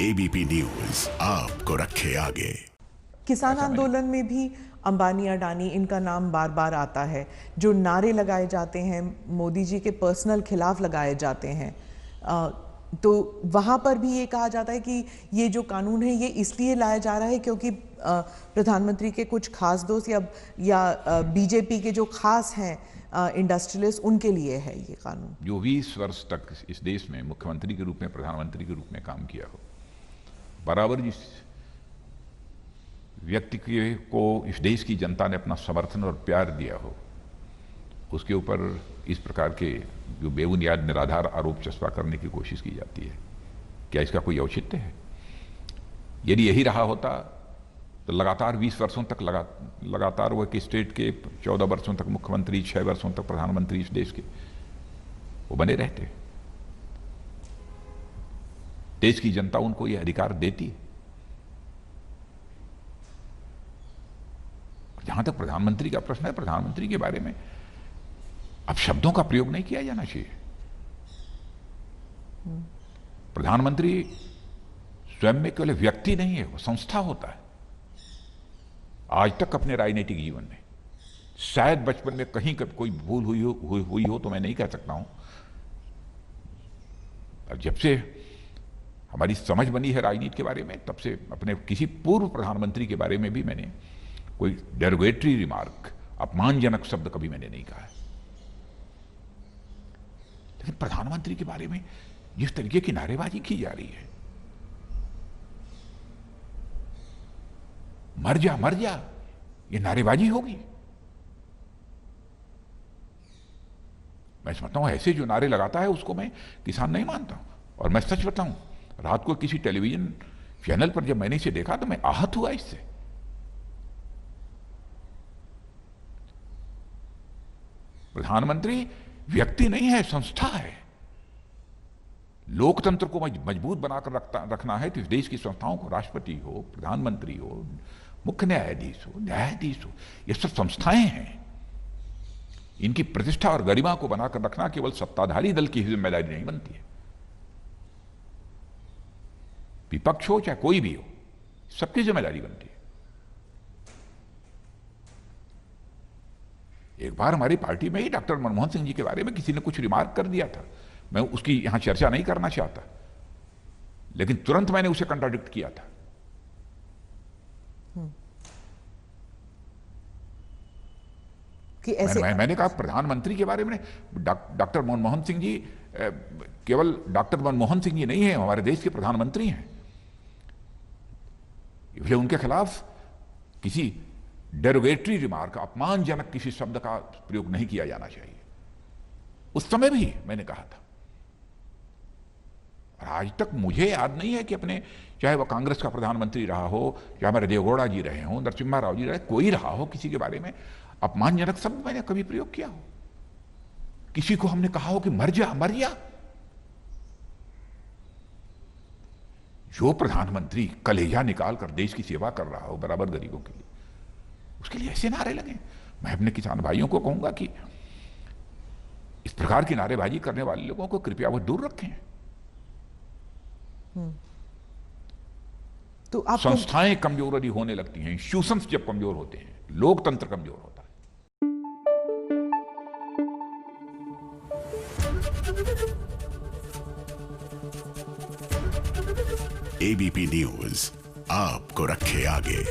ABP news आपको रखे आगे। किसान आंदोलन में भी अंबानी अडानी इनका नाम बार बार आता है। जो नारे लगाए जाते हैं मोदी जी के पर्सनल खिलाफ लगाए जाते हैं, तो वहाँ पर भी ये कहा जाता है कि ये जो कानून है ये इसलिए लाया जा रहा है क्योंकि प्रधानमंत्री के कुछ खास दोस्त या बीजेपी के जो खास हैं इंडस्ट्रियलिस्ट, उनके लिए है ये कानून। जो 20 वर्ष तक इस देश में मुख्यमंत्री के रूप में, प्रधानमंत्री के रूप में काम किया हो, बराबर जिस व्यक्ति को इस देश की जनता ने अपना समर्थन और प्यार दिया हो, उसके ऊपर इस प्रकार के जो बेबुनियाद निराधार आरोप चस्पा करने की कोशिश की जाती है, क्या इसका कोई औचित्य है? यदि यही रहा होता तो लगातार 20 वर्षों तक लगातार वो एक स्टेट के 14 वर्षों तक मुख्यमंत्री, 6 वर्षों तक प्रधानमंत्री इस देश के वो बने रहते। देश की जनता उनको ये अधिकार देती है। जहां तक प्रधानमंत्री का प्रश्न है, प्रधानमंत्री के बारे में अब शब्दों का प्रयोग नहीं किया जाना चाहिए। प्रधानमंत्री स्वयं में केवल व्यक्ति नहीं है, वो संस्था होता है। आज तक अपने राजनीतिक जीवन में शायद बचपन में कहीं कोई भूल हुई हो तो मैं नहीं कह सकता हूं। अब जब से हमारी समझ बनी है राजनीति के बारे में, तब से अपने किसी पूर्व प्रधानमंत्री के बारे में भी मैंने कोई डेरोगेटरी रिमार्क, अपमानजनक शब्द कभी मैंने नहीं कहा है। लेकिन प्रधानमंत्री के बारे में जिस तरीके की नारेबाजी की जा रही है, मर जा, ये नारेबाजी होगी। मैं समझता हूं ऐसे जो नारे लगाता है उसको मैं किसान नहीं मानता हूं। और मैं सच बताऊं, रात को किसी टेलीविजन चैनल पर जब मैंने इसे देखा तो मैं आहत हुआ इससे। प्रधानमंत्री व्यक्ति नहीं है, संस्था है। लोकतंत्र को मजबूत बनाकर रखना है तो इस देश की संस्थाओं को, राष्ट्रपति हो, प्रधानमंत्री हो, मुख्य न्यायाधीश हो, ये सब संस्थाएं हैं। इनकी प्रतिष्ठा और गरिमा को बनाकर रखना केवल सत्ताधारी दल की जिम्मेदारी नहीं बनती है। विपक्ष हो चाहे कोई भी हो, सबकी जिम्मेदारी बनती है। एक बार हमारी पार्टी में ही डॉक्टर मनमोहन सिंह जी के बारे में किसी ने कुछ रिमार्क कर दिया था। मैं उसकी यहां चर्चा नहीं करना चाहता, लेकिन तुरंत मैंने उसे कंट्राडिक्ट किया था। कि ऐसे मैंने कहा प्रधानमंत्री के बारे में डॉक्टर मनमोहन सिंह जी, केवल डॉक्टर मनमोहन सिंह जी नहीं है, हमारे देश के प्रधानमंत्री हैं। इसलिए उनके खिलाफ किसी डेरोगेटरी रिमार्क, अपमानजनक किसी शब्द का प्रयोग नहीं किया जाना चाहिए। उस समय भी मैंने कहा था। और आज तक मुझे याद नहीं है कि अपने, चाहे वह कांग्रेस का प्रधानमंत्री रहा हो, या हमारे देवगौड़ा जी रहे हों, नरसिम्हा राव जी रहे, कोई रहा हो, किसी के बारे में अपमानजनक शब्द मैंने कभी प्रयोग किया हो, किसी को हमने कहा हो कि मर जा। जो प्रधानमंत्री कलेजा निकाल कर देश की सेवा कर रहा हो बराबर गरीबों के लिए, उसके लिए ऐसे नारे लगे। मैं अपने किसान भाइयों को कहूंगा कि इस प्रकार की नारेबाजी करने वाले लोगों को कृपया वो दूर रखें। तो संस्थाएं कमजोर होने लगती हैं, इंस्टीट्यूशंस जब कमजोर होते हैं, लोकतंत्र कमजोर होता है। एबीपी न्यूज आपको रखे आगे।